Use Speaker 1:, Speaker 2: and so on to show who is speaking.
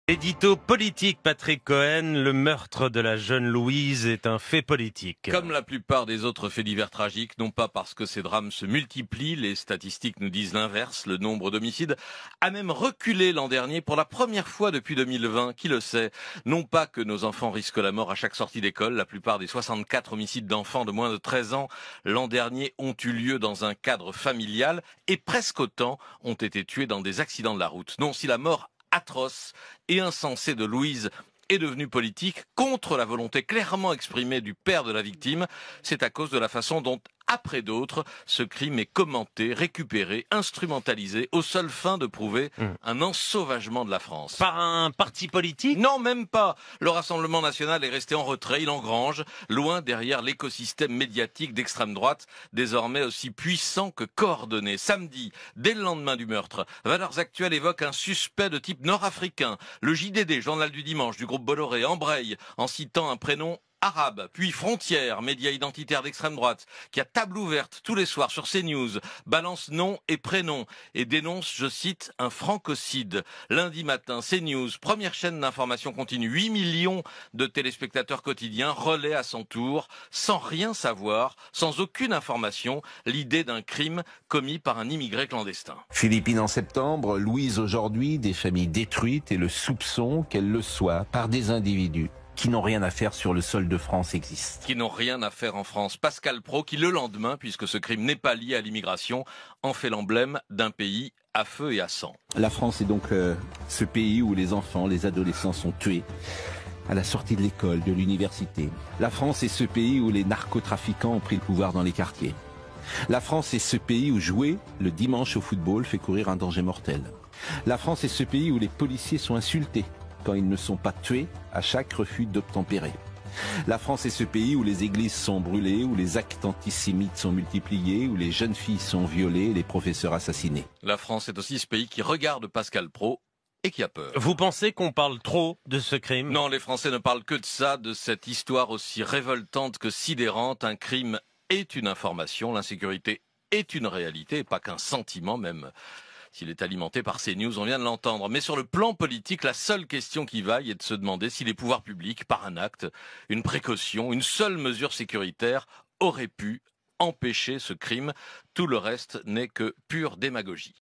Speaker 1: Édito politique, Patrick Cohen, le meurtre de la jeune Louise est un fait politique.
Speaker 2: Comme la plupart des autres faits divers tragiques, non pas parce que ces drames se multiplient, les statistiques nous disent l'inverse, le nombre d'homicides a même reculé l'an dernier pour la première fois depuis 2020, qui le sait. Non pas que nos enfants risquent la mort à chaque sortie d'école, la plupart des 64 homicides d'enfants de moins de 13 ans l'an dernier ont eu lieu dans un cadre familial et presque autant ont été tués dans des accidents de la route. Non, si la mort atroce et insensée de Louise est devenue politique contre la volonté clairement exprimée du père de la victime, c'est à cause de la façon dont, après d'autres, ce crime est commenté, récupéré, instrumentalisé, aux seules fins de prouver un ensauvagement de la France.
Speaker 1: Par un parti politique?
Speaker 2: Non, même pas. Le Rassemblement national est resté en retrait, il engrange, loin derrière l'écosystème médiatique d'extrême droite, désormais aussi puissant que coordonné. Samedi, dès le lendemain du meurtre, Valeurs Actuelles évoque un suspect de type nord-africain. Le JDD, journal du dimanche du groupe Bolloré, embraye en citant un prénom arabe, puis Frontières, média identitaire d'extrême droite, qui a table ouverte tous les soirs sur CNews, balance nom et prénom et dénonce, je cite, un francocide. Lundi matin, CNews, première chaîne d'information continue, 8 millions de téléspectateurs quotidiens relaient à son tour, sans rien savoir, sans aucune information, l'idée d'un crime commis par un immigré clandestin.
Speaker 3: Philippines en septembre, Louise aujourd'hui, des familles détruites et le soupçon qu'elle le soit par des individus qui n'ont rien à faire sur le sol de France existe.
Speaker 2: Qui n'ont rien à faire en France. Pascal Praud, qui le lendemain, puisque ce crime n'est pas lié à l'immigration, en fait l'emblème d'un pays à feu et à sang.
Speaker 3: La France est donc ce pays où les enfants, les adolescents sont tués à la sortie de l'école, de l'université. La France est ce pays où les narcotrafiquants ont pris le pouvoir dans les quartiers. La France est ce pays où jouer le dimanche au football fait courir un danger mortel. La France est ce pays où les policiers sont insultés quand ils ne sont pas tués à chaque refus d'obtempérer. La France est ce pays où les églises sont brûlées, où les actes antisémites sont multipliés, où les jeunes filles sont violées et les professeurs assassinés.
Speaker 2: La France est aussi ce pays qui regarde Pascal Praud et qui a peur.
Speaker 1: Vous pensez qu'on parle trop de ce crime?
Speaker 2: Non, les Français ne parlent que de ça, de cette histoire aussi révoltante que sidérante. Un crime est une information, l'insécurité est une réalité, et pas qu'un sentiment même. S'il est alimenté par CNews, on vient de l'entendre. Mais sur le plan politique, la seule question qui vaille est de se demander si les pouvoirs publics, par un acte, une précaution, une seule mesure sécuritaire, auraient pu empêcher ce crime. Tout le reste n'est que pure démagogie.